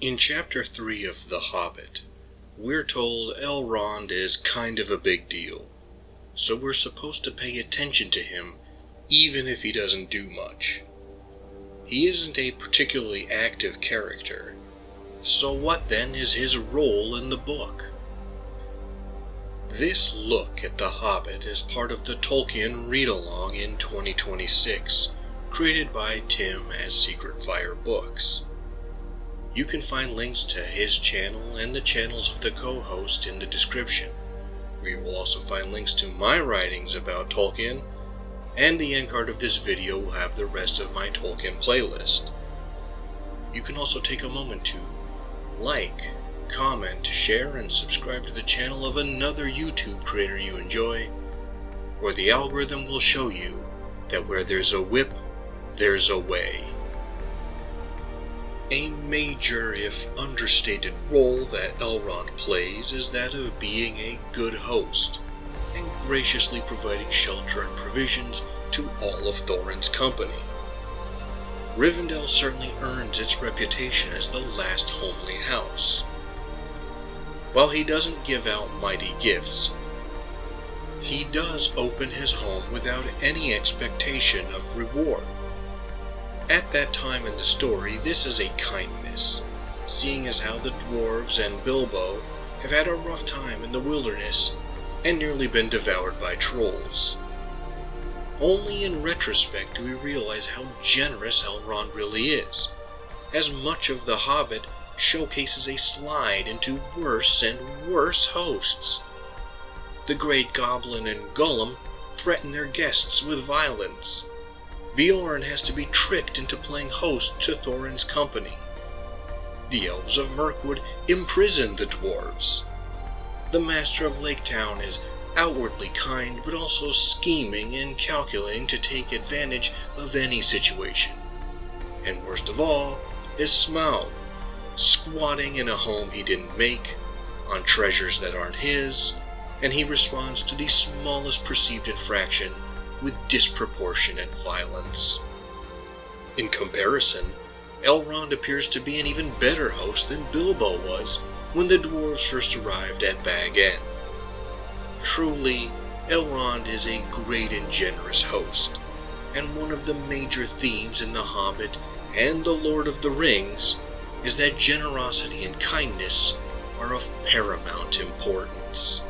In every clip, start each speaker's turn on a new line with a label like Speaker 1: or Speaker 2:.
Speaker 1: In Chapter 3 of The Hobbit, we're told Elrond is kind of a big deal, so we're supposed to pay attention to him even if he doesn't do much. He isn't a particularly active character, so what then is his role in the book? This look at The Hobbit is part of the Tolkien read-along in 2026, created by Tim at Secret Fire Books. You can find links to his channel and the channels of the co-host in the description, where you will also find links to my writings about Tolkien, and the end card of this video will have the rest of my Tolkien playlist. You can also take a moment to like, comment, share, and subscribe to the channel of another YouTube creator you enjoy, or the algorithm will show you that where there's a whip, there's a way. A major, if understated, role that Elrond plays is that of being a good host, and graciously providing shelter and provisions to all of Thorin's company. Rivendell certainly earns its reputation as the last homely house. While he doesn't give out mighty gifts, he does open his home without any expectation of reward. At that time in the story, this is a kindness, seeing as how the dwarves and Bilbo have had a rough time in the wilderness and nearly been devoured by trolls. Only in retrospect do we realize how generous Elrond really is, as much of The Hobbit showcases a slide into worse and worse hosts. The Great Goblin and Gollum threaten their guests with violence. Beorn has to be tricked into playing host to Thorin's company. The Elves of Mirkwood imprison the dwarves. The Master of Lake Town is outwardly kind, but also scheming and calculating to take advantage of any situation. And worst of all is Smaug, squatting in a home he didn't make, on treasures that aren't his, and he responds to the smallest perceived infraction with disproportionate violence. In comparison, Elrond appears to be an even better host than Bilbo was when the dwarves first arrived at Bag End. Truly, Elrond is a great and generous host, and one of the major themes in The Hobbit and The Lord of the Rings is that generosity and kindness are of paramount importance.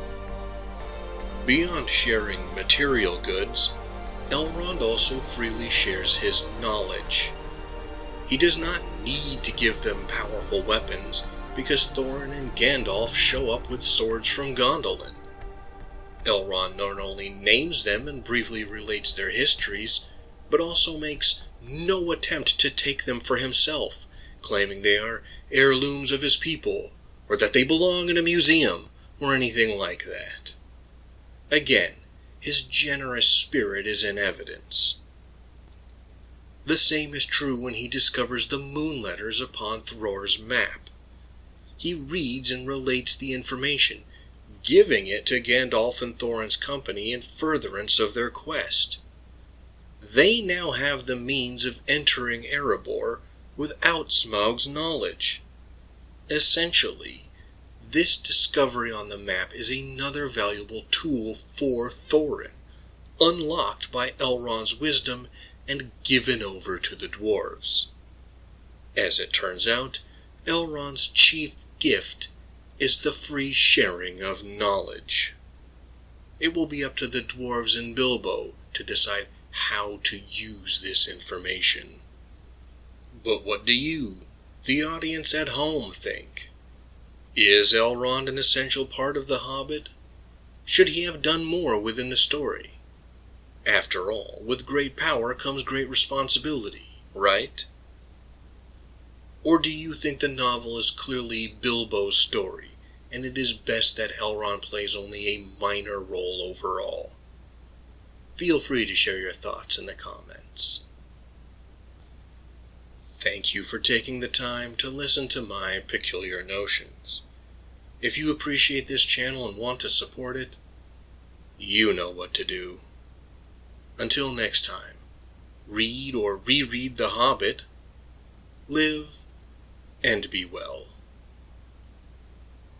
Speaker 1: Beyond sharing material goods, Elrond also freely shares his knowledge. He does not need to give them powerful weapons because Thorin and Gandalf show up with swords from Gondolin. Elrond not only names them and briefly relates their histories, but also makes no attempt to take them for himself, claiming they are heirlooms of his people, or that they belong in a museum, or anything like that. Again, his generous spirit is in evidence. The same is true when he discovers the moon letters upon Thror's map. He reads and relates the information, giving it to Gandalf and Thorin's company in furtherance of their quest. They now have the means of entering Erebor without Smaug's knowledge. Essentially, this discovery on the map is another valuable tool for Thorin, unlocked by Elrond's wisdom and given over to the dwarves. As it turns out, Elrond's chief gift is the free sharing of knowledge. It will be up to the dwarves and Bilbo to decide how to use this information. But what do you, the audience at home, think? Is Elrond an essential part of The Hobbit? Should he have done more within the story? After all, with great power comes great responsibility, right? Or do you think the novel is clearly Bilbo's story, and it is best that Elrond plays only a minor role overall? Feel free to share your thoughts in the comments. Thank you for taking the time to listen to my peculiar notions. If you appreciate this channel and want to support it, you know what to do. Until next time, read or reread The Hobbit, live, and be well.